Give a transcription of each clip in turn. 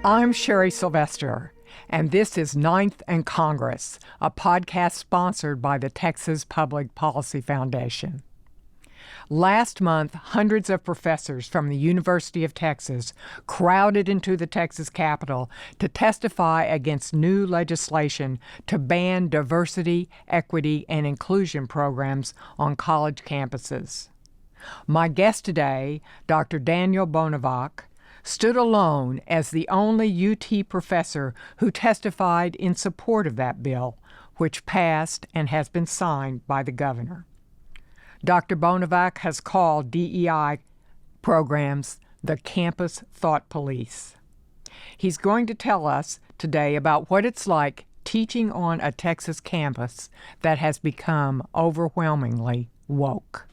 I'm Sherry Sylvester, and this is Ninth and Congress, a podcast sponsored by the Texas Public Policy Foundation. Last month, hundreds of professors from the University of Texas crowded into the Texas Capitol to testify against new legislation to ban diversity, equity, and inclusion programs on college campuses. My guest today, Dr. Daniel Bonevac, stood alone as the only UT professor who testified in support of that bill, which passed and has been signed by the governor. Dr. Bonevac has called DEI programs the campus thought police. He's going to tell us today about what it's like teaching on a Texas campus that has become overwhelmingly woke.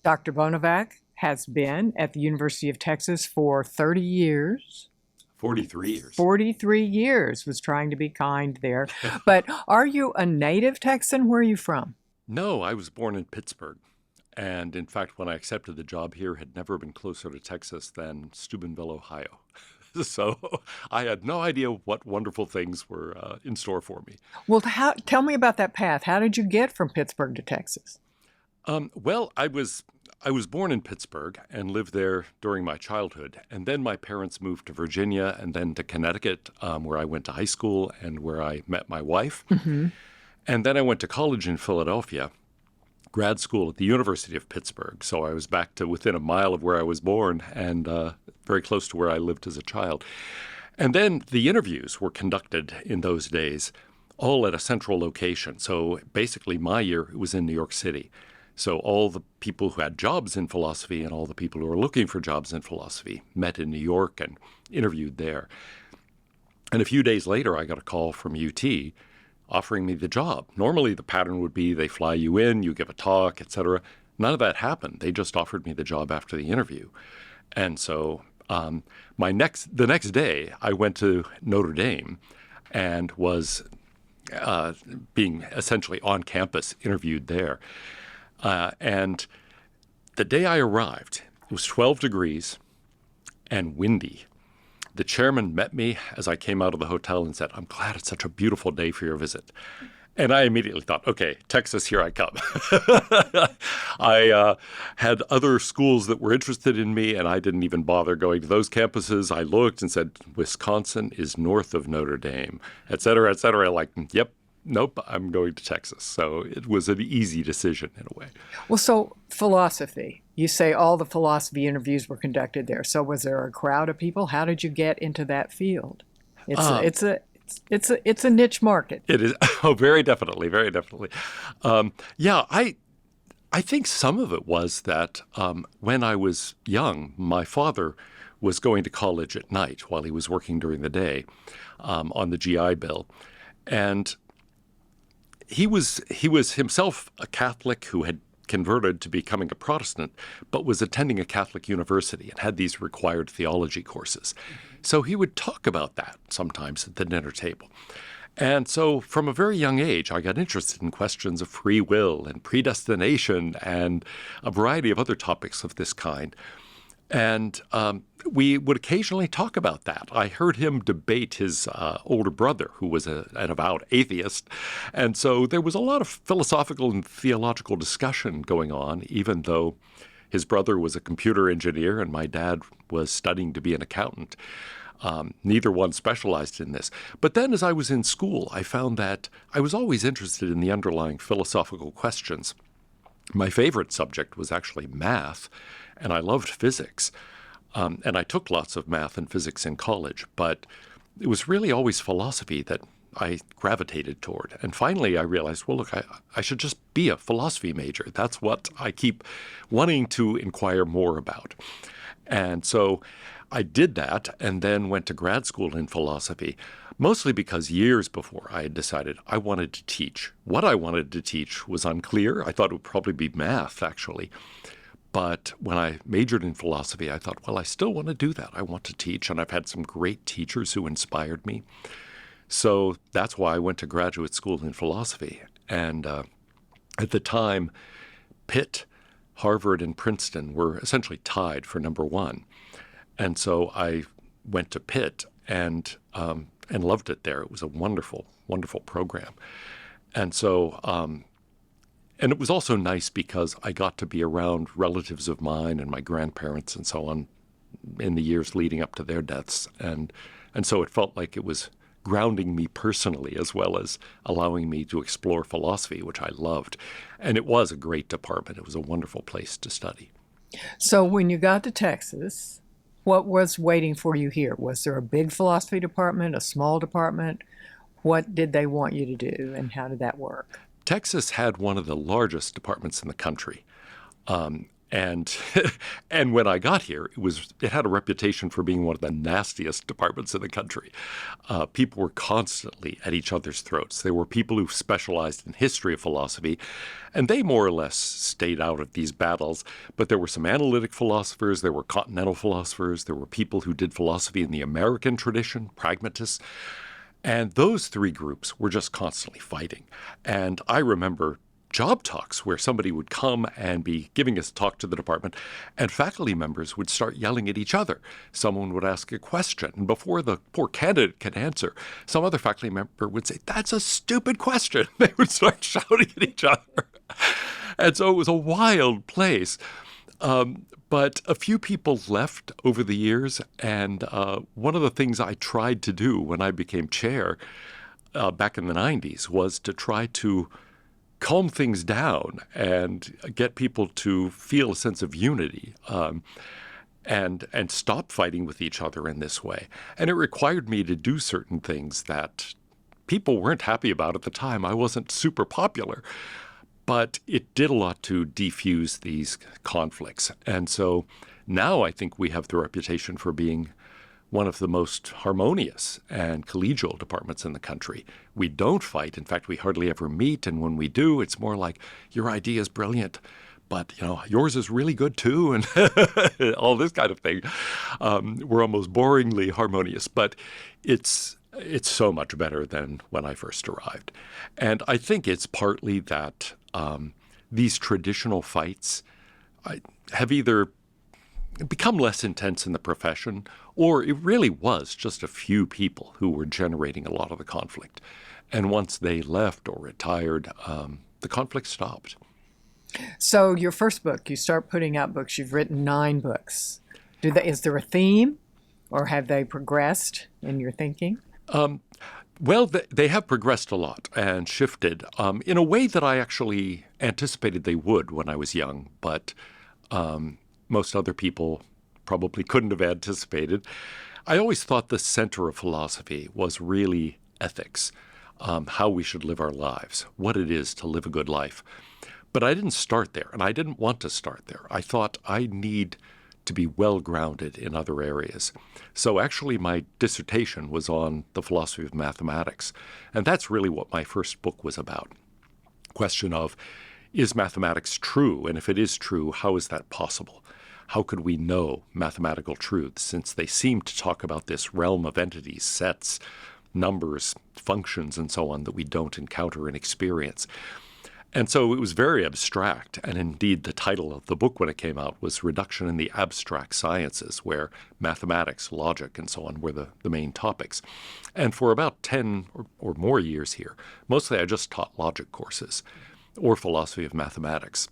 Dr. Bonevac has been at the University of Texas for 30 years. 43 years. 43 years, was trying to be kind there. But are you a native Texan? Where are you from? No, I was born in Pittsburgh. And in fact, when I accepted the job here, had never been closer to Texas than Steubenville, Ohio. So I had no idea what wonderful things were in store for me. Well, tell me about that path. How did you get from Pittsburgh to Texas? Well, I was born in Pittsburgh and lived there during my childhood. And then my parents moved to Virginia and then to Connecticut, where I went to high school and where I met my wife. Mm-hmm. And then I went to college in Philadelphia, grad school at the University of Pittsburgh. So I was back to within a mile of where I was born and very close to where I lived as a child. And then the interviews were conducted in those days, all at a central location. So basically my year was in New York City. So all the people who had jobs in philosophy and all the people who were looking for jobs in philosophy met in New York and interviewed there. And a few days later, I got a call from UT offering me the job. Normally, the pattern would be they fly you in, you give a talk, etc. None of that happened. They just offered me the job after the interview. And so the next day, I went to Notre Dame and was being essentially on campus interviewed there. And the day I arrived, it was 12 degrees and windy. The chairman met me as I came out of the hotel and said, "I'm glad it's such a beautiful day for your visit." And I immediately thought, okay, Texas, here I come. I had other schools that were interested in me, and I didn't even bother going to those campuses. I looked and said, Wisconsin is north of Notre Dame, et cetera, et cetera. Like, yep. Nope, I'm going to Texas. So it was an easy decision in a way. Well, so philosophy. You say all the philosophy interviews were conducted there. So was there a crowd of people? How did you get into that field? It's a niche market. It is. Oh, very definitely, very definitely. I think some of it was that when I was young, my father was going to college at night while he was working during the day on the GI Bill, and he was himself a Catholic who had converted to becoming a Protestant, but was attending a Catholic university and had these required theology courses. So he would talk about that sometimes at the dinner table. And so from a very young age, I got interested in questions of free will and predestination and a variety of other topics of this kind. And we would occasionally talk about that. I heard him debate his older brother, who was an avowed atheist. And so there was a lot of philosophical and theological discussion going on, even though his brother was a computer engineer and my dad was studying to be an accountant. Neither one specialized in this. But then as I was in school, I found that I was always interested in the underlying philosophical questions. My favorite subject was actually math, and I loved physics. And I took lots of math and physics in college, but it was really always philosophy that I gravitated toward. And finally, I realized, well, look, I should just be a philosophy major. That's what I keep wanting to inquire more about. And so I did that and then went to grad school in philosophy, mostly because years before I had decided I wanted to teach. What I wanted to teach was unclear. I thought it would probably be math, actually. But when I majored in philosophy, I thought, well, I still want to do that. I want to teach, and I've had some great teachers who inspired me. So that's why I went to graduate school in philosophy. And at the time, Pitt, Harvard, and Princeton were essentially tied for number one. And so I went to Pitt and loved it there. It was a wonderful, wonderful program. And so, and it was also nice because I got to be around relatives of mine and my grandparents and so on in the years leading up to their deaths. And so it felt like it was grounding me personally as well as allowing me to explore philosophy, which I loved. And it was a great department. It was a wonderful place to study. So when you got to Texas, what was waiting for you here? Was there a big philosophy department, a small department? What did they want you to do, and how did that work? Texas had one of the largest departments in the country. And and when I got here, it had a reputation for being one of the nastiest departments in the country. People were constantly at each other's throats. There were people who specialized in history of philosophy, and they more or less stayed out of these battles. But there were some analytic philosophers, there were continental philosophers, there were people who did philosophy in the American tradition, pragmatists. And those three groups were just constantly fighting. And I remember job talks where somebody would come and be giving us a talk to the department, and faculty members would start yelling at each other. Someone would ask a question, and before the poor candidate could answer, some other faculty member would say, "That's a stupid question." They would start shouting at each other. And so it was a wild place. But a few people left over the years, and one of the things I tried to do when I became chair back in the 90s was to try to calm things down and get people to feel a sense of unity and stop fighting with each other in this way. And it required me to do certain things that people weren't happy about at the time. I wasn't super popular. But it did a lot to defuse these conflicts. And so now I think we have the reputation for being one of the most harmonious and collegial departments in the country. We don't fight. In fact, we hardly ever meet. And when we do, it's more like, your idea is brilliant, but yours is really good too, and all this kind of thing. We're almost boringly harmonious, but it's so much better than when I first arrived. And I think it's partly that these traditional fights have either become less intense in the profession, or it really was just a few people who were generating a lot of the conflict. And once they left or retired, the conflict stopped. So your first book, you start putting out books. You've written 9 books. Is there a theme, or have they progressed in your thinking? Well, they have progressed a lot and shifted in a way that I actually anticipated they would when I was young, but most other people probably couldn't have anticipated. I always thought the center of philosophy was really ethics, how we should live our lives, what it is to live a good life. But I didn't start there, and I didn't want to start there. I thought I need to be well-grounded in other areas. So actually my dissertation was on the philosophy of mathematics, and that's really what my first book was about. Question of, is mathematics true? And if it is true, how is that possible? How could we know mathematical truths, since they seem to talk about this realm of entities, sets, numbers, functions, and so on that we don't encounter and experience? And so it was very abstract, and indeed the title of the book when it came out was Reduction in the Abstract Sciences, where mathematics, logic, and so on were the main topics. And for about 10 or more years here, mostly I just taught logic courses or philosophy of mathematics.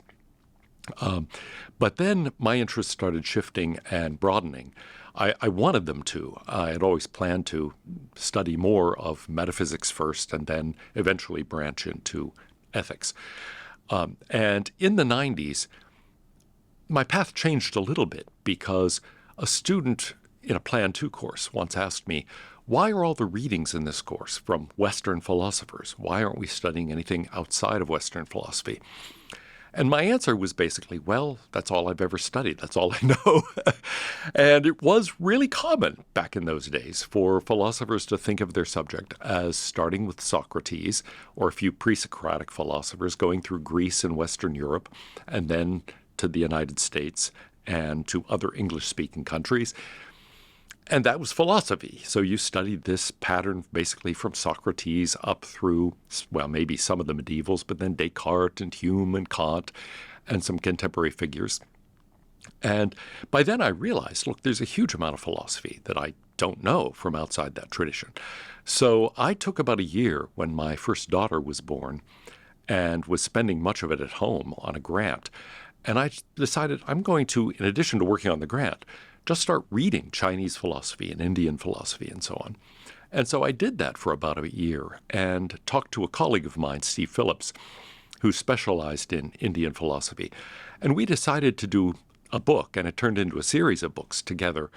But then my interests started shifting and broadening. I wanted them to. I had always planned to study more of metaphysics first and then eventually branch into ethics. And in the 90s, my path changed a little bit because a student in a Plan 2 course once asked me, why are all the readings in this course from Western philosophers? Why aren't we studying anything outside of Western philosophy? And my answer was basically, well, that's all I've ever studied. That's all I know. And it was really common back in those days for philosophers to think of their subject as starting with Socrates or a few pre-Socratic philosophers going through Greece and Western Europe, and then to the United States and to other English-speaking countries. And that was philosophy. So you studied this pattern basically from Socrates up through, well, maybe some of the medievals, but then Descartes and Hume and Kant and some contemporary figures. And by then I realized, look, there's a huge amount of philosophy that I don't know from outside that tradition. So I took about a year when my first daughter was born and was spending much of it at home on a grant. And I decided I'm going to, in addition to working on the grant, just start reading Chinese philosophy and Indian philosophy and so on. And so I did that for about a year and talked to a colleague of mine, Steve Phillips, who specialized in Indian philosophy. And we decided to do a book, and it turned into a series of books together,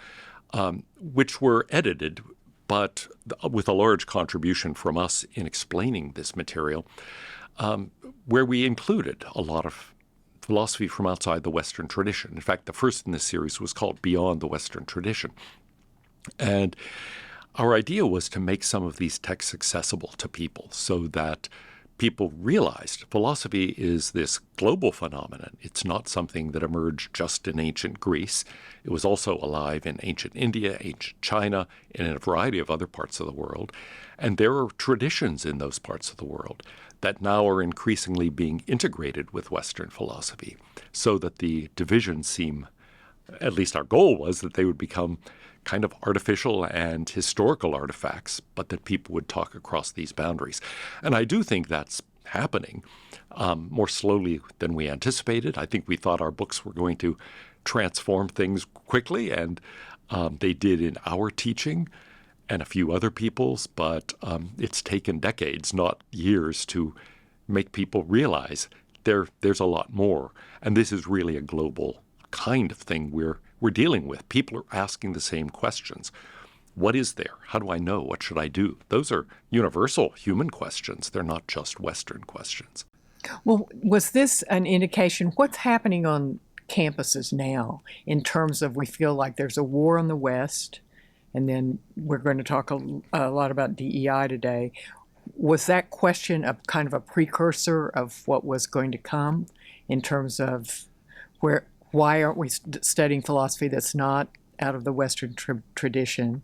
which were edited, but with a large contribution from us in explaining this material, where we included a lot of philosophy from outside the Western tradition. In fact, the first in this series was called Beyond the Western Tradition. And our idea was to make some of these texts accessible to people so that people realized philosophy is this global phenomenon. It's not something that emerged just in ancient Greece. It was also alive in ancient India, ancient China, and in a variety of other parts of the world. And there are traditions in those parts of the world that now are increasingly being integrated with Western philosophy, so that the divisions seem, at least our goal was, that they would become kind of artificial and historical artifacts, but that people would talk across these boundaries. And I do think that's happening more slowly than we anticipated. I think we thought our books were going to transform things quickly, and they did in our teaching and a few other people's, but it's taken decades, not years, to make people realize there's a lot more. And this is really a global kind of thing we're dealing with. People are asking the same questions. What is there? How do I know? What should I do? Those are universal human questions. They're not just Western questions. Well, was this an indication? What's happening on campuses now in terms of, we feel like there's a war on the West, and then we're going to talk a lot about DEI today. Was that question a kind of a precursor of what was going to come in terms of why aren't we studying philosophy that's not out of the Western tradition?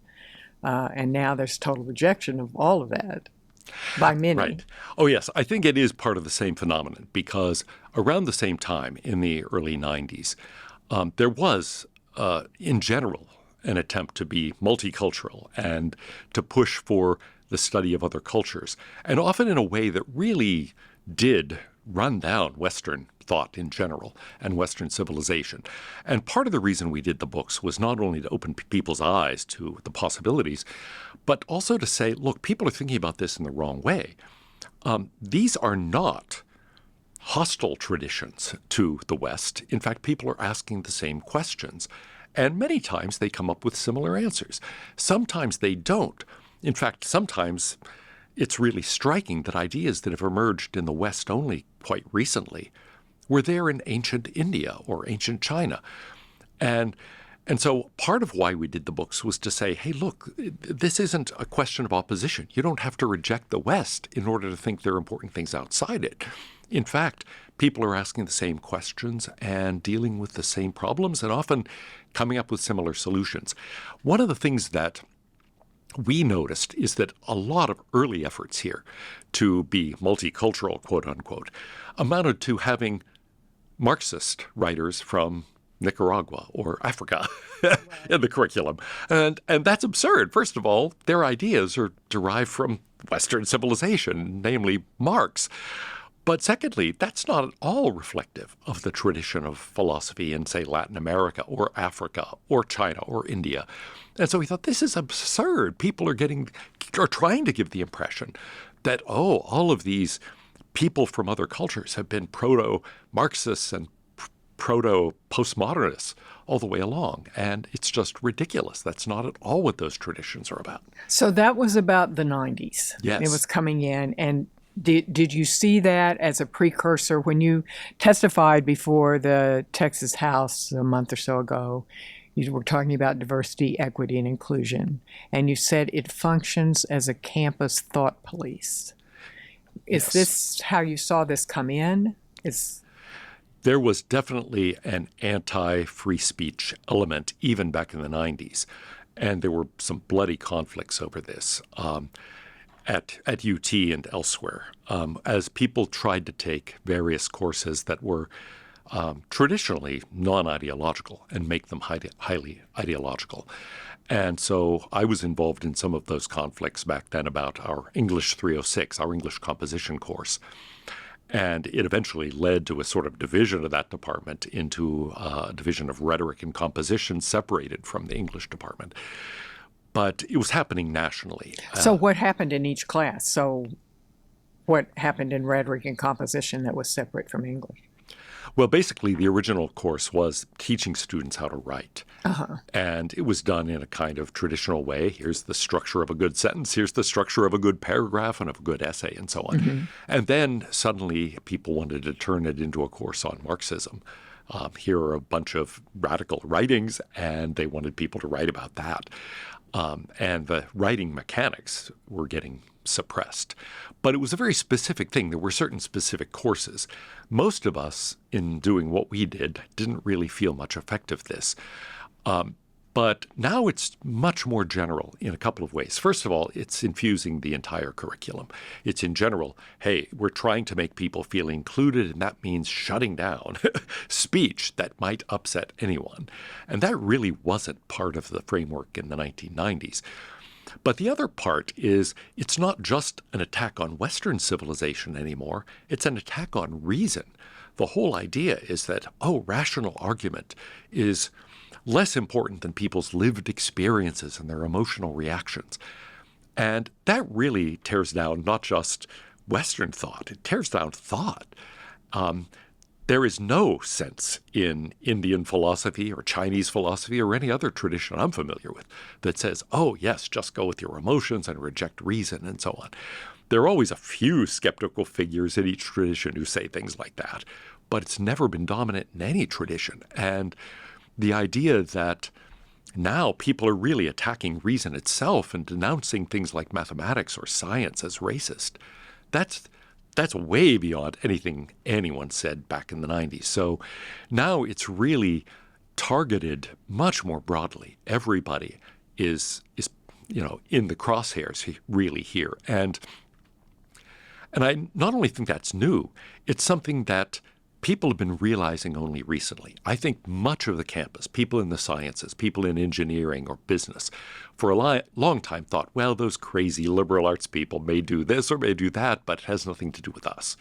And now there's total rejection of all of that by many. Right. Oh, yes. I think it is part of the same phenomenon, because around the same time in the early 90s, there was, in general, an attempt to be multicultural and to push for the study of other cultures, and often in a way that really did run down Western thought in general and Western civilization. And part of the reason we did the books was not only to open people's eyes to the possibilities, but also to say, look, people are thinking about this in the wrong way. These are not hostile traditions to the West. In fact, people are asking the same questions. And many times they come up with similar answers. Sometimes they don't. In fact, sometimes it's really striking that ideas that have emerged in the West only quite recently were there in ancient India or ancient China. And so part of why we did the books was to say, hey, look, this isn't a question of opposition. You don't have to reject the West in order to think there are important things outside it. In fact, people are asking the same questions and dealing with the same problems and often coming up with similar solutions. One of the things that we noticed is that a lot of early efforts here to be multicultural, quote unquote, amounted to having Marxist writers from Nicaragua or Africa in the curriculum. And that's absurd. First of all, their ideas are derived from Western civilization, namely Marx. But secondly, that's not at all reflective of the tradition of philosophy in, say, Latin America or Africa or China or India. And so we thought, this is absurd. People are trying to give the impression that, all of these people from other cultures have been proto-Marxists and proto-postmodernists all the way along. And it's just ridiculous. That's not at all what those traditions are about. So that was about the 90s. Yes. It was coming in. And did you see that as a precursor when you testified before the Texas House a month or so ago? You were talking about diversity, equity, and inclusion, and you said it functions as a campus thought police. Is this how you saw this come in? There was definitely an anti-free speech element even back in the 90s, and there were some bloody conflicts over this. At UT and elsewhere, as people tried to take various courses that were traditionally non-ideological and make them highly ideological. And so I was involved in some of those conflicts back then about our English 306, our English composition course. And it eventually led to a sort of division of that department into a division of rhetoric and composition separated from the English department. But it was happening nationally. So what happened in each class? So what happened in rhetoric and composition that was separate from English? Well, basically, the original course was teaching students how to write. And it was done in a kind of traditional way. Here's the structure of a good sentence. Here's the structure of a good paragraph and of a good essay and so on. And then suddenly people wanted to turn it into a course on Marxism. Here are a bunch of radical writings, and they wanted people to write about that. And the writing mechanics were getting suppressed. But it was a very specific thing. There were certain specific courses. Most of us, in doing what we did, didn't really feel much effect of this. But now it's much more general in a couple of ways. First of all, it's infusing the entire curriculum. It's in general, hey, we're trying to make people feel included, and that means shutting down speech that might upset anyone. And that really wasn't part of the framework in the 1990s. But the other part is it's not just an attack on Western civilization anymore. It's an attack on reason. The whole idea is that, rational argument is less important than people's lived experiences and their emotional reactions. And that really tears down not just Western thought, it tears down thought. There is no sense in Indian philosophy or Chinese philosophy or any other tradition I'm familiar with that says, yes, just go with your emotions and reject reason and so on. There are always a few skeptical figures in each tradition who say things like that, but it's never been dominant in any tradition. And the idea that now people are really attacking reason itself and denouncing things like mathematics or science as racist, that's way beyond anything anyone said back in the 90s. So now it's really targeted much more broadly. Everybody is in the crosshairs really here. And I not only think that's new, it's something that people have been realizing only recently. I think much of the campus, people in the sciences, people in engineering or business, for a long time thought, well, those crazy liberal arts people may do this or may do that, but it has nothing to do with us.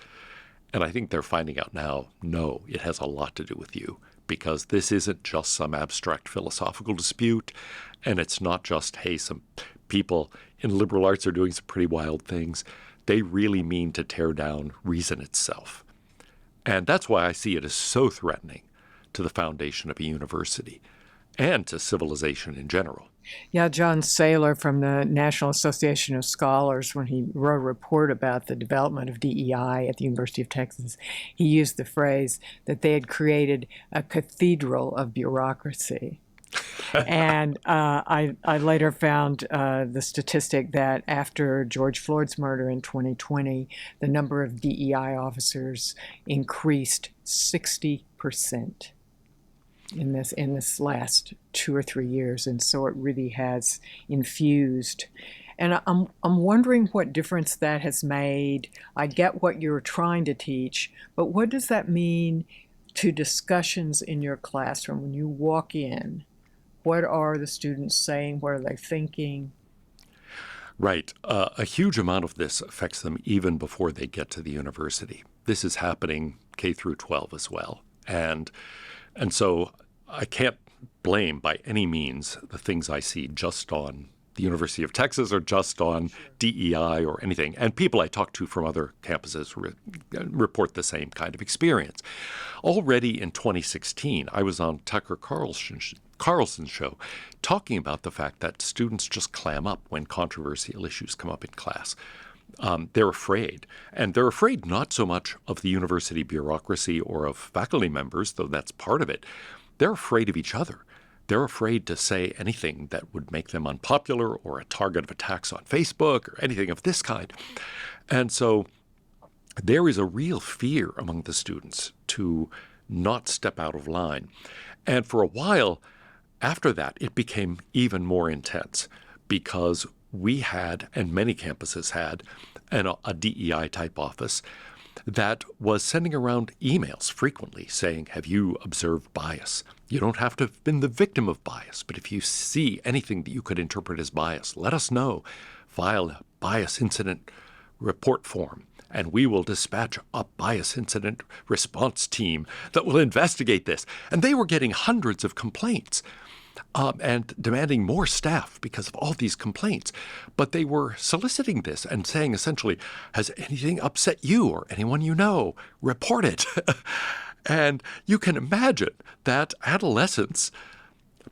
And I think they're finding out now, no, it has a lot to do with you, because this isn't just some abstract philosophical dispute, and it's not just, hey, some people in liberal arts are doing some pretty wild things. They really mean to tear down reason itself. And that's why I see it as so threatening to the foundation of a university and to civilization in general. Yeah, John Saylor from the National Association of Scholars, when he wrote a report about the development of DEI at the University of Texas, he used the phrase that they had created a cathedral of bureaucracy. And I later found the statistic that after George Floyd's murder in 2020, the number of DEI officers increased 60% in this last 2 or 3 years, and so it really has infused. And I'm wondering what difference that has made. I get what you're trying to teach, but what does that mean to discussions in your classroom when you walk in? What are the students saying? What are they thinking? Right. A huge amount of this affects them even before they get to the university. This is happening K through 12 as well. And so I can't blame by any means the things I see just on the University of Texas or just on DEI or anything. And people I talk to from other campuses report the same kind of experience. Already in 2016, I was on Tucker Carlson's show talking about the fact that students just clam up when controversial issues come up in class. They're afraid. And they're afraid not so much of the university bureaucracy or of faculty members, though that's part of it. They're afraid of each other. They're afraid to say anything that would make them unpopular or a target of attacks on Facebook or anything of this kind. And so there is a real fear among the students to not step out of line. And for a while after that, it became even more intense because we had, and many campuses had, a DEI type office that was sending around emails frequently saying, have you observed bias? You don't have to have been the victim of bias, but if you see anything that you could interpret as bias, let us know. File a bias incident report form, and we will dispatch a bias incident response team that will investigate this. And they were getting hundreds of complaints and demanding more staff because of all these complaints. But they were soliciting this and saying essentially, has anything upset you or anyone you know? Report it. And you can imagine that adolescents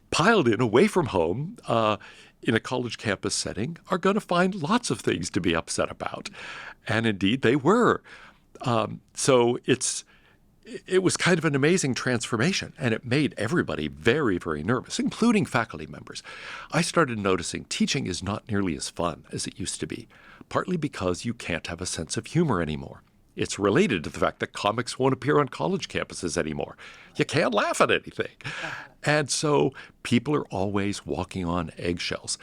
piled in away from home in a college campus setting are going to find lots of things to be upset about. And indeed, they were. So it was kind of an amazing transformation, and it made everybody very, very nervous, including faculty members. I started noticing teaching is not nearly as fun as it used to be, partly because you can't have a sense of humor anymore. It's related to the fact that comics won't appear on college campuses anymore. You can't laugh at anything. And so people are always walking on eggshells.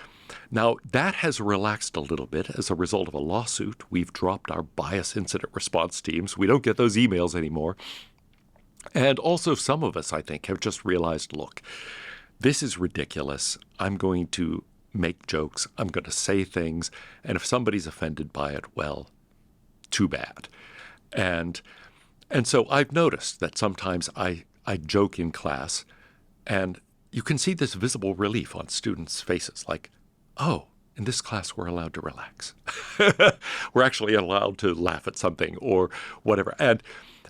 Now, that has relaxed a little bit as a result of a lawsuit. We've dropped our bias incident response teams. We don't get those emails anymore. And also some of us, I think, have just realized, look, this is ridiculous. I'm going to make jokes. I'm going to say things. And if somebody's offended by it, well, too bad. And so I've noticed that sometimes I joke in class, and you can see this visible relief on students' faces, like, oh, in this class we're allowed to relax. We're actually allowed to laugh at something or whatever. And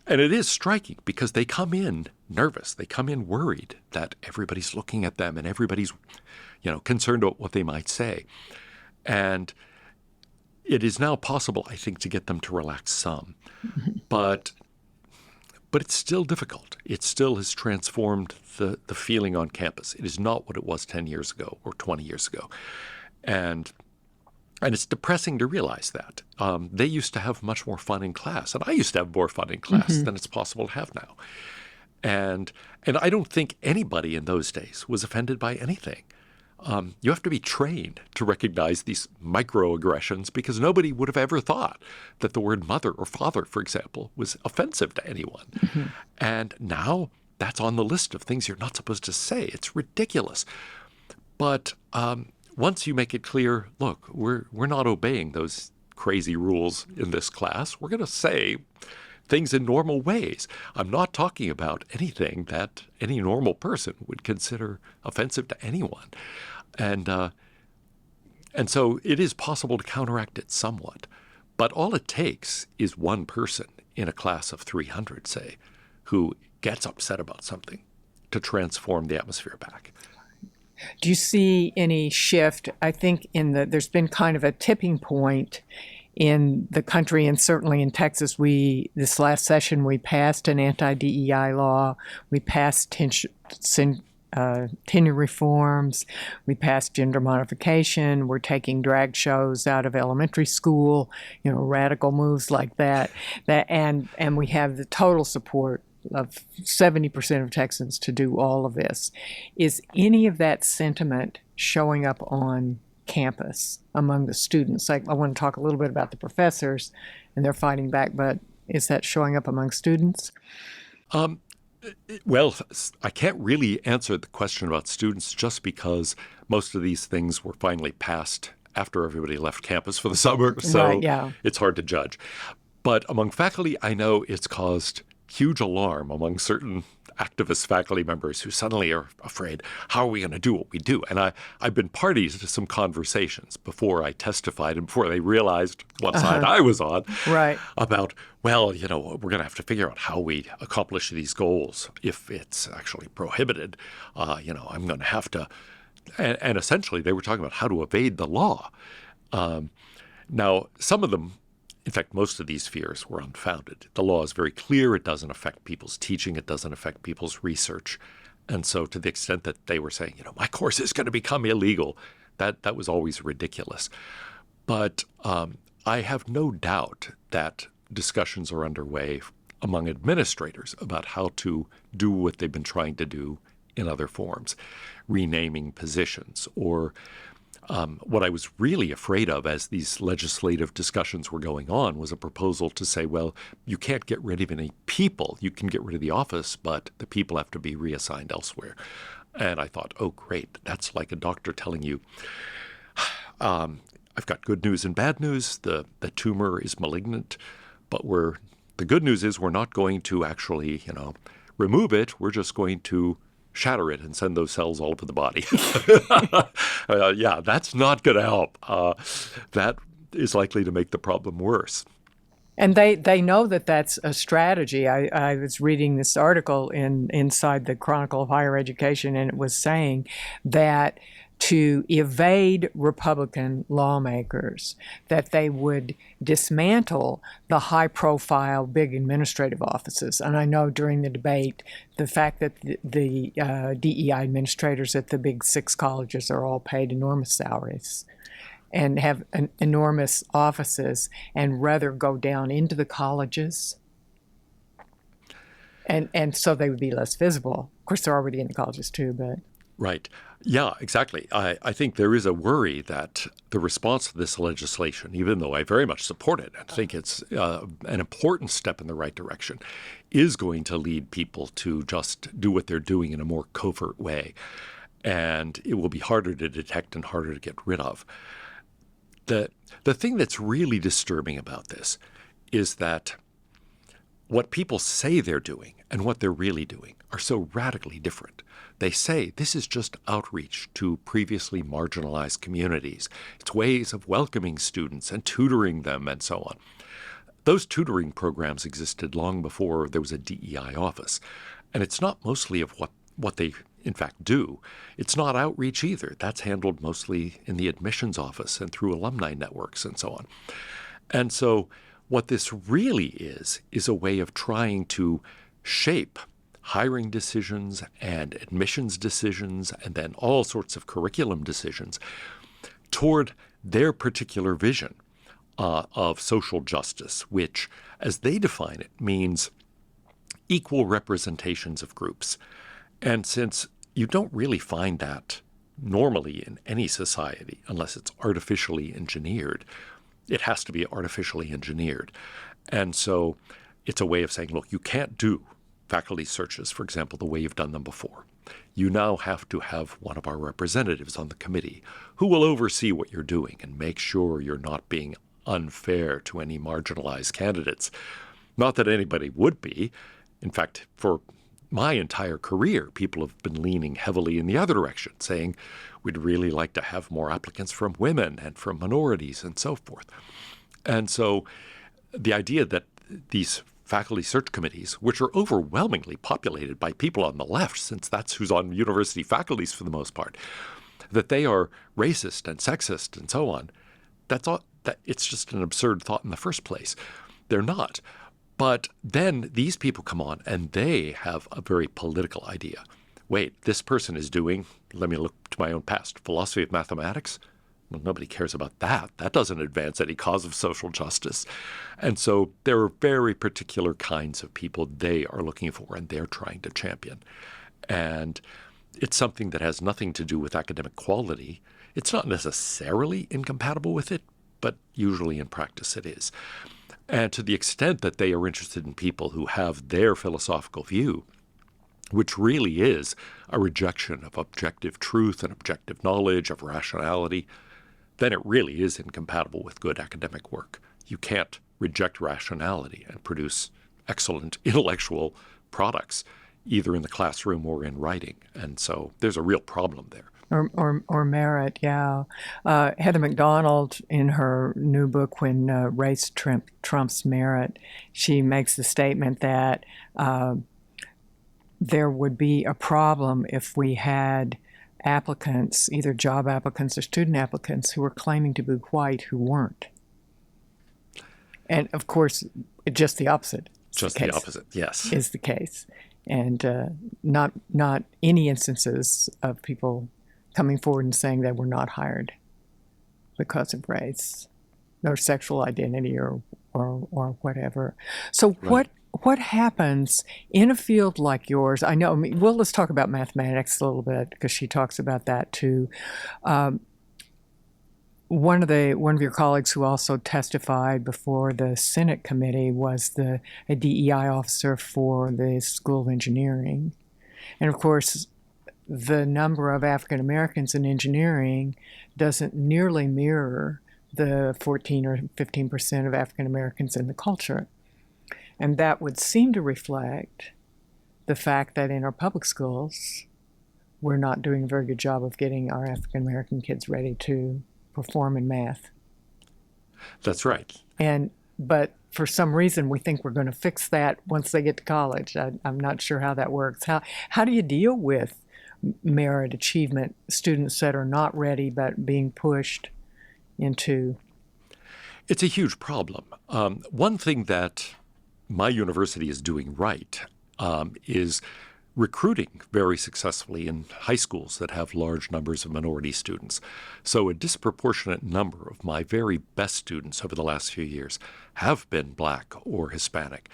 it is striking because they come in nervous. They come in worried that everybody's looking at them and everybody's, concerned about what they might say. And it is now possible, I think, to get them to relax some. But it's still difficult. It still has transformed the feeling on campus. It is not what it was 10 years ago or 20 years ago. And it's depressing to realize that. They used to have much more fun in class, and I used to have more fun in class than it's possible to have now. And I don't think anybody in those days was offended by anything. You have to be trained to recognize these microaggressions because nobody would have ever thought that the word mother or father, for example, was offensive to anyone. And now that's on the list of things you're not supposed to say. It's ridiculous. But once you make it clear, look, we're not obeying those crazy rules in this class. We're going to say things in normal ways. I'm not talking about anything that any normal person would consider offensive to anyone. And so it is possible to counteract it somewhat. But all it takes is one person in a class of 300, say, who gets upset about something to transform the atmosphere back. Do you see any shift? I think there's been kind of a tipping point in the country, and certainly in Texas. This last session, we passed an anti-DEI law. We passed tenure reforms. We passed gender modification. We're taking drag shows out of elementary school, radical moves like that. And we have the total support of 70% of Texans to do all of this. Is any of that sentiment showing up on campus among the students? I want to talk a little bit about the professors and they're fighting back, but is that showing up among students? Well, I can't really answer the question about students just because most of these things were finally passed after everybody left campus for the summer, so right, yeah. It's hard to judge. But among faculty, I know it's caused huge alarm among certain activist faculty members who suddenly are afraid, how are we going to do what we do? And I've been party to some conversations before I testified and before they realized what side I was on, right, about, well, we're going to have to figure out how we accomplish these goals if it's actually prohibited. I'm going to have to, and essentially they were talking about how to evade the law. Now, some of them, in fact, most of these fears were unfounded. The law is very clear. It doesn't affect people's teaching. It doesn't affect people's research. And so to the extent that they were saying, my course is going to become illegal, that was always ridiculous. But I have no doubt that discussions are underway among administrators about how to do what they've been trying to do in other forms, renaming positions or What I was really afraid of as these legislative discussions were going on was a proposal to say, well, you can't get rid of any people. You can get rid of the office, but the people have to be reassigned elsewhere. And I thought, oh, great. That's like a doctor telling you, I've got good news and bad news. The tumor is malignant, but the good news is we're not going to actually, remove it. We're just going to shatter it and send those cells all over the body. Yeah, that's not going to help. That is likely to make the problem worse. And they know that that's a strategy. I was reading this article inside the Chronicle of Higher Education, and it was saying that to evade Republican lawmakers, that they would dismantle the high-profile big administrative offices. And I know during the debate, the fact that the DEI administrators at the big 6 colleges are all paid enormous salaries and have enormous offices, and rather go down into the colleges. And so they would be less visible. Of course, they're already in the colleges too, but... Right. Yeah, exactly. I think there is a worry that the response to this legislation, even though I very much support it and think it's an important step in the right direction, is going to lead people to just do what they're doing in a more covert way. And it will be harder to detect and harder to get rid of. The thing that's really disturbing about this is that what people say they're doing and what they're really doing are so radically different. They say this is just outreach to previously marginalized communities. It's ways of welcoming students and tutoring them and so on. Those tutoring programs existed long before there was a DEI office. And it's not mostly of what they in fact do. It's not outreach either. That's handled mostly in the admissions office and through alumni networks and so on. And so what this really is a way of trying to shape hiring decisions and admissions decisions and then all sorts of curriculum decisions toward their particular vision of social justice, which, as they define it, means equal representations of groups. And since you don't really find that normally in any society unless it's artificially engineered, it has to be artificially engineered. And so it's a way of saying, look, you can't do faculty searches, for example, the way you've done them before. You now have to have one of our representatives on the committee who will oversee what you're doing and make sure you're not being unfair to any marginalized candidates. Not that anybody would be. In fact, for my entire career, people have been leaning heavily in the other direction, saying we'd really like to have more applicants from women and from minorities and so forth. And so the idea that these faculty search committees, which are overwhelmingly populated by people on the left, since that's who's on university faculties for the most part, that they are racist and sexist and so on, it's just an absurd thought in the first place. They're not. But then these people come on and they have a very political idea. Wait, this person is doing, let me look to my own past, philosophy of mathematics? Well, nobody cares about that. That doesn't advance any cause of social justice. And so there are very particular kinds of people they are looking for and they're trying to champion. And it's something that has nothing to do with academic quality. It's not necessarily incompatible with it, but usually in practice it is. And to the extent that they are interested in people who have their philosophical view, which really is a rejection of objective truth and objective knowledge, of rationality, then it really is incompatible with good academic work. You can't reject rationality and produce excellent intellectual products, either in the classroom or in writing. And so there's a real problem there. Or merit, yeah. Heather McDonald, in her new book, When Race Trumps Merit, she makes the statement that there would be a problem if we had applicants, either job applicants or student applicants, who were claiming to be white who weren't. And of course, just the opposite. Just the opposite, yes. Is the case. And not any instances of people coming forward and saying they were not hired because of race or sexual identity or whatever. So Right. what happens in a field like yours? I know, let's talk about mathematics a little bit because she talks about that too. One of your colleagues who also testified before the Senate committee was a DEI officer for the School of Engineering. And of course, the number of African Americans in engineering doesn't nearly mirror the 14 or 15% of African Americans in the culture. And that would seem to reflect the fact that in our public schools, we're not doing a very good job of getting our African American kids ready to perform in math. That's right. But for some reason, we think we're going to fix that once they get to college. I'm not sure how that works. How do you deal with merit achievement students that are not ready but being pushed into? It's a huge problem. One thing that my university is doing right is recruiting very successfully in high schools that have large numbers of minority students. So a disproportionate number of my very best students over the last few years have been Black or Hispanic.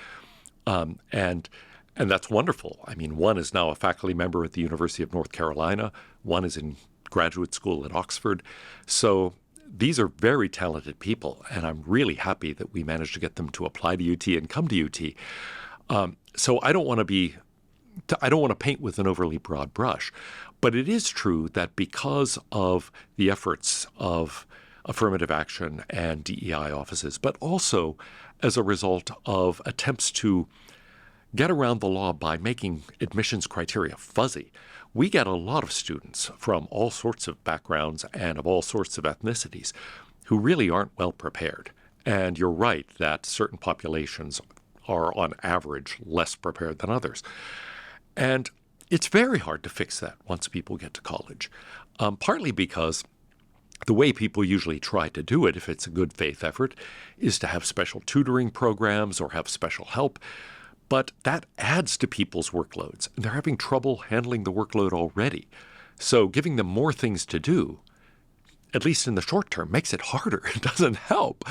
And that's wonderful. I mean, one is now a faculty member at the University of North Carolina. One is in graduate school at Oxford. So these are very talented people, and I'm really happy that we managed to get them to apply to UT and come to UT. So I don't want to paint with an overly broad brush, but it is true that because of the efforts of affirmative action and DEI offices, but also as a result of attempts to get around the law by making admissions criteria fuzzy, we get a lot of students from all sorts of backgrounds and of all sorts of ethnicities who really aren't well prepared. And you're right that certain populations are on average less prepared than others. And it's very hard to fix that once people get to college, partly because the way people usually try to do it, if it's a good faith effort, is to have special tutoring programs or have special help. But that adds to people's workloads, and they're having trouble handling the workload already. So giving them more things to do, at least in the short term, makes it harder. It doesn't help.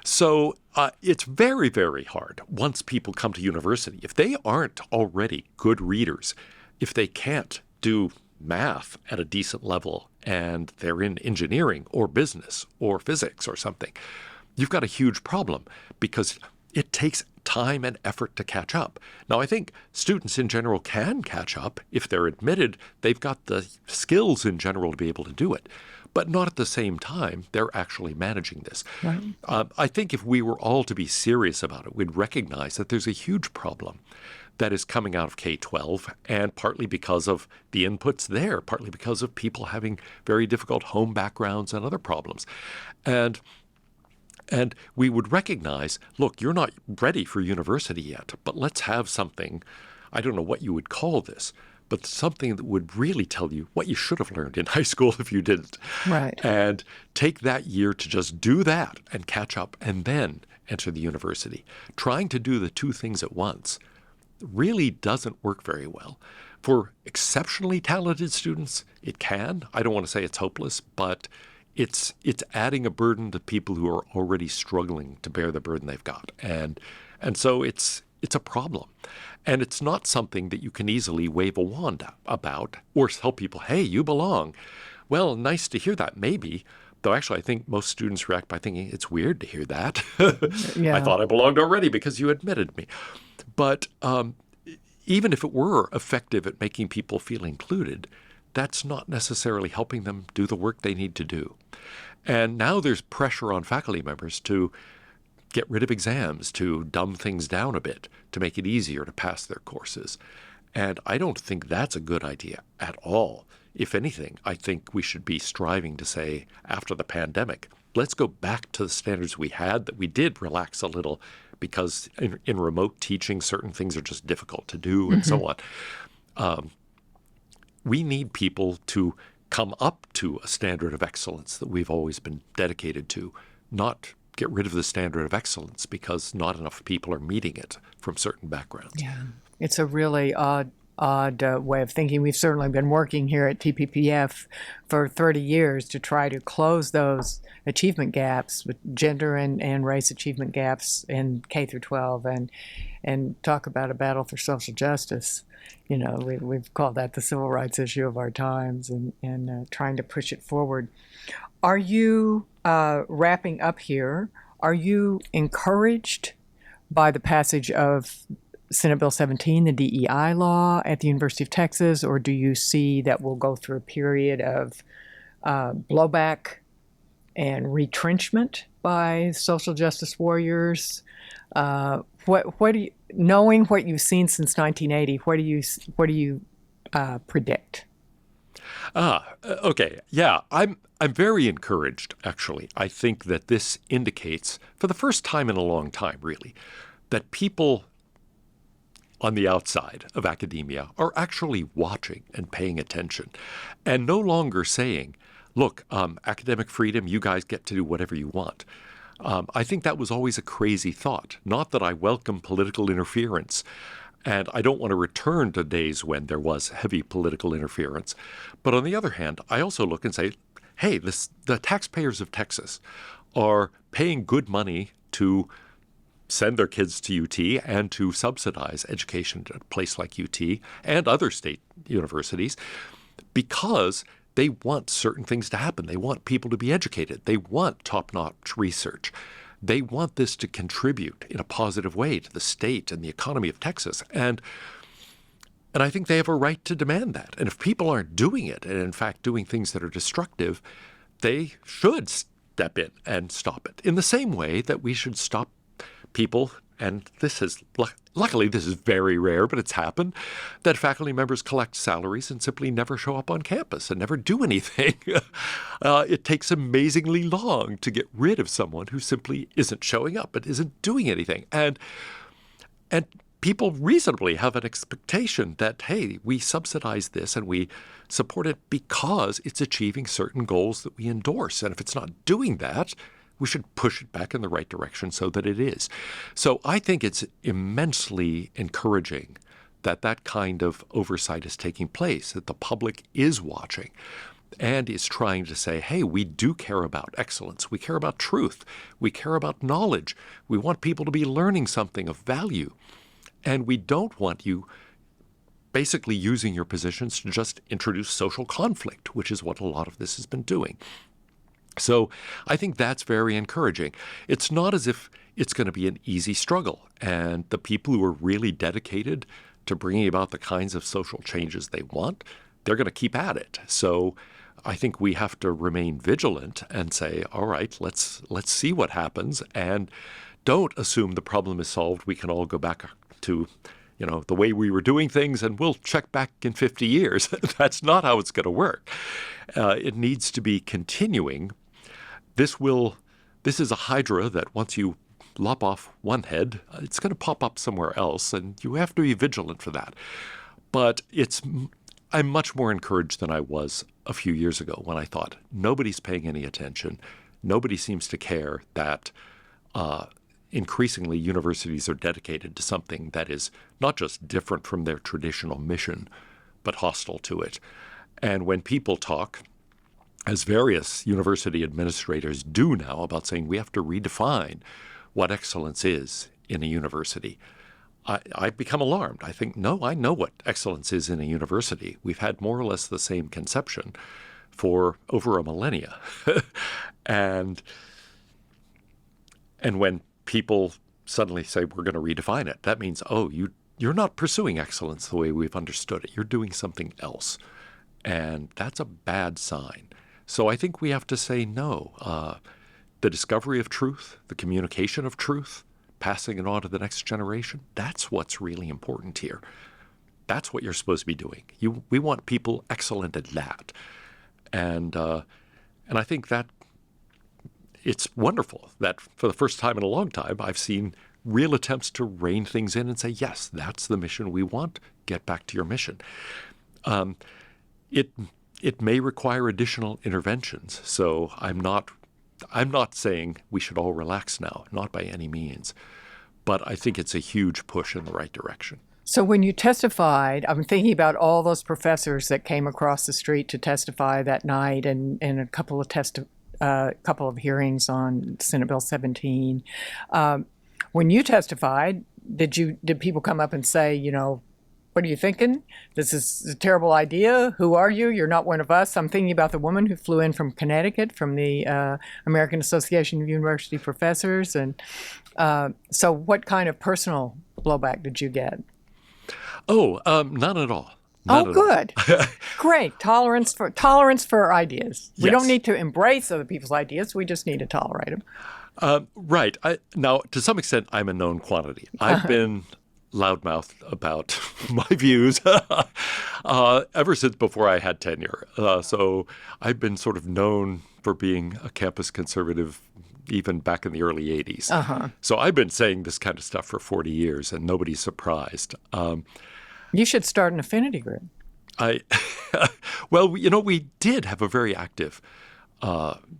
So it's very, very hard once people come to university. If they aren't already good readers, if they can't do math at a decent level and they're in engineering or business or physics or something, you've got a huge problem because it takes time and effort to catch up. Now, I think students in general can catch up. If they're admitted, they've got the skills in general to be able to do it. But not at the same time, they're actually managing this. Right. I think if we were all to be serious about it, we'd recognize that there's a huge problem that is coming out of K-12, and partly because of the inputs there, partly because of people having very difficult home backgrounds and other problems. And we would recognize, look, you're not ready for university yet, but let's have something, I don't know what you would call this, but something that would really tell you what you should have learned in high school if you didn't. Right. And take that year to just do that and catch up and then enter the university. Trying to do the two things at once really doesn't work very well. For exceptionally talented students, it can. I don't want to say it's hopeless, but it's adding a burden to people who are already struggling to bear the burden they've got. And so it's a problem. And it's not something that you can easily wave a wand about or tell people, hey, you belong. Well, nice to hear that, maybe. Though actually, I think most students react by thinking, it's weird to hear that. Yeah. I thought I belonged already because you admitted me. But even if it were effective at making people feel included, that's not necessarily helping them do the work they need to do. And now there's pressure on faculty members to get rid of exams, to dumb things down a bit, to make it easier to pass their courses. And I don't think that's a good idea at all. If anything, I think we should be striving to say, after the pandemic, let's go back to the standards we had, that we did relax a little because in remote teaching, certain things are just difficult to do and so on. We need people to come up to a standard of excellence that we've always been dedicated to, not get rid of the standard of excellence because not enough people are meeting it from certain backgrounds. Yeah, it's a really odd way of thinking. We've certainly been working here at TPPF for 30 years to try to close those achievement gaps, with gender and race achievement gaps in K through 12, and talk about a battle for social justice. You know, we've called that the civil rights issue of our times, and trying to push it forward. Are you, wrapping up here, are you encouraged by the passage of Senate Bill 17, the DEI law at the University of Texas, or do you see that we'll go through a period of blowback and retrenchment by social justice warriors? What do you, knowing what you've seen since 1980, what do you predict? Okay. Yeah, I'm very encouraged, actually. I think that this indicates, for the first time in a long time, really, that people on the outside of academia are actually watching and paying attention and no longer saying, look, academic freedom, you guys get to do whatever you want. I think that was always a crazy thought. Not that I welcome political interference, and I don't want to return to days when there was heavy political interference. But on the other hand, I also look and say, hey, the taxpayers of Texas are paying good money to send their kids to UT and to subsidize education at a place like UT and other state universities because they want certain things to happen. They want people to be educated. They want top-notch research. They want this to contribute in a positive way to the state and the economy of Texas. And I think they have a right to demand that. And if people aren't doing it, and in fact doing things that are destructive, they should step in and stop it. In the same way that we should stop people, and this is, luckily this is very rare, but it's happened, that faculty members collect salaries and simply never show up on campus and never do anything. It takes amazingly long to get rid of someone who simply isn't showing up and isn't doing anything. And people reasonably have an expectation that, hey, we subsidize this and we support it because it's achieving certain goals that we endorse. And if it's not doing that, we should push it back in the right direction so that it is. So I think it's immensely encouraging that that kind of oversight is taking place, that the public is watching and is trying to say, hey, we do care about excellence. We care about truth. We care about knowledge. We want people to be learning something of value. And we don't want you basically using your positions to just introduce social conflict, which is what a lot of this has been doing. So I think that's very encouraging. It's not as if it's going to be an easy struggle. And the people who are really dedicated to bringing about the kinds of social changes they want, they're going to keep at it. So I think we have to remain vigilant and say, all right, let's see what happens, and don't assume the problem is solved. We can all go back to the way we were doing things, and we'll check back in 50 years. That's not how it's going to work. It needs to be continuing. This is a hydra that once you lop off one head, it's going to pop up somewhere else, and you have to be vigilant for that. But I'm much more encouraged than I was a few years ago when I thought nobody's paying any attention. Nobody seems to care that increasingly universities are dedicated to something that is not just different from their traditional mission, but hostile to it. And when people talk, as various university administrators do now, about saying we have to redefine what excellence is in a university, I become alarmed. I think, no, I know what excellence is in a university. We've had more or less the same conception for over a millennia. And when people suddenly say we're going to redefine it, that means, you're not pursuing excellence the way we've understood it. You're doing something else. And that's a bad sign. So I think we have to say no. The discovery of truth, the communication of truth, passing it on to the next generation, that's what's really important here. That's what you're supposed to be doing. We want people excellent at that. And I think that it's wonderful that for the first time in a long time, I've seen real attempts to rein things in and say, yes, that's the mission we want. Get back to your mission. It may require additional interventions. So I'm not saying we should all relax now, not by any means. But I think it's a huge push in the right direction. So when you testified, I'm thinking about all those professors that came across the street to testify that night, and a couple of hearings on Senate Bill 17. When you testified, did people come up and say, What are you thinking? This is a terrible idea. Who are you? You're not one of us. I'm thinking about the woman who flew in from Connecticut, from the American Association of University Professors. And so what kind of personal blowback did you get? Oh, none at all. Oh, good. Great. Tolerance for ideas. We don't need to embrace other people's ideas. We just need to tolerate them. Right. Now, to some extent, I'm a known quantity. I've been loudmouthed about my views ever since before I had tenure. So I've been sort of known for being a campus conservative even back in the early 80s. So I've been saying this kind of stuff for 40 years, and nobody's surprised. You should start an affinity group. Well, we did have a very active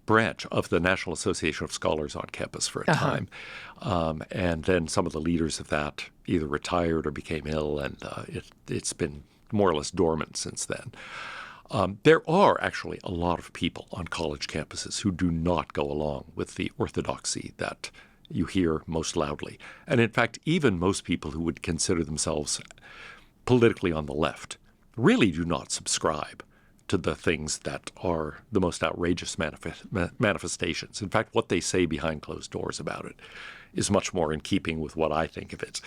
branch of the National Association of Scholars on campus for a time. And then some of the leaders of that either retired or became ill, and it's been more or less dormant since then. There are actually a lot of people on college campuses who do not go along with the orthodoxy that you hear most loudly. And in fact, even most people who would consider themselves politically on the left really do not subscribe to the things that are the most outrageous manifestations. In fact, what they say behind closed doors about it is much more in keeping with what I think of it.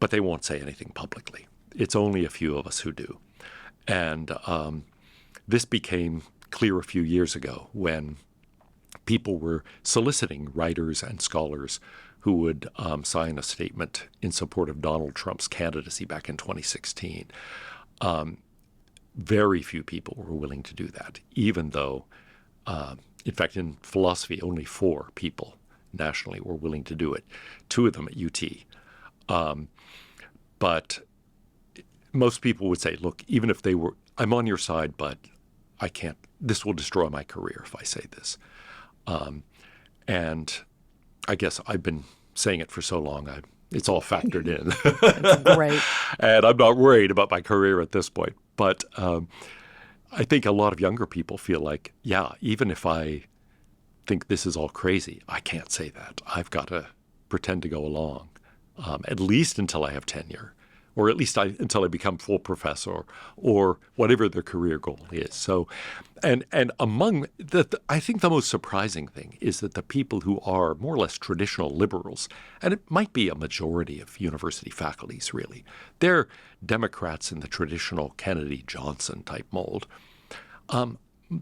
But they won't say anything publicly. It's only a few of us who do. And this became clear a few years ago when people were soliciting writers and scholars who would sign a statement in support of Donald Trump's candidacy back in 2016. Very few people were willing to do that, even though, in fact, in philosophy, only 4 people nationally were willing to do it, 2 of them at UT. But most people would say, look, even if they were, I'm on your side, but I can't, this will destroy my career if I say this. And I guess I've been saying it for so long, it's all factored in. That's great. And I'm not worried about my career at this point. But I think a lot of younger people feel like, yeah, even if I think this is all crazy, I can't say that. I've got to pretend to go along, at least until I have tenure, or at least until I become full professor, or whatever their career goal is. So, and among I think the most surprising thing is that the people who are more or less traditional liberals, and it might be a majority of university faculties really, they're Democrats in the traditional Kennedy-Johnson type mold.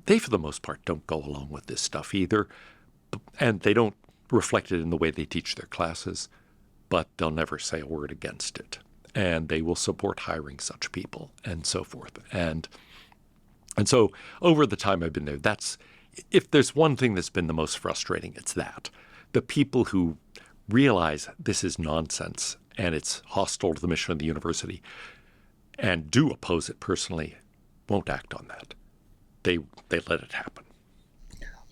They, for the most part, don't go along with this stuff either, and they don't reflect it in the way they teach their classes, but they'll never say a word against it. And they will support hiring such people and so forth. And so over the time I've been there, if there's one thing that's been the most frustrating, it's that. The people who realize this is nonsense and it's hostile to the mission of the university and do oppose it personally won't act on that. They let it happen.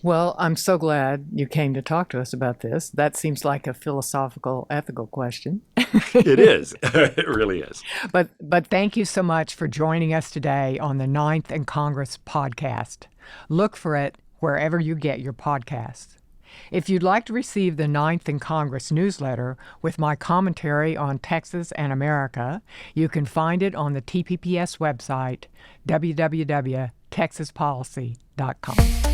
Well, I'm so glad you came to talk to us about this. That seems like a philosophical, ethical question. It is. It really is. But thank you so much for joining us today on the 9th and Congress podcast. Look for it wherever you get your podcasts. If you'd like to receive the 9th and Congress newsletter with my commentary on Texas and America, you can find it on the TPPS website, www.texaspolicy.com.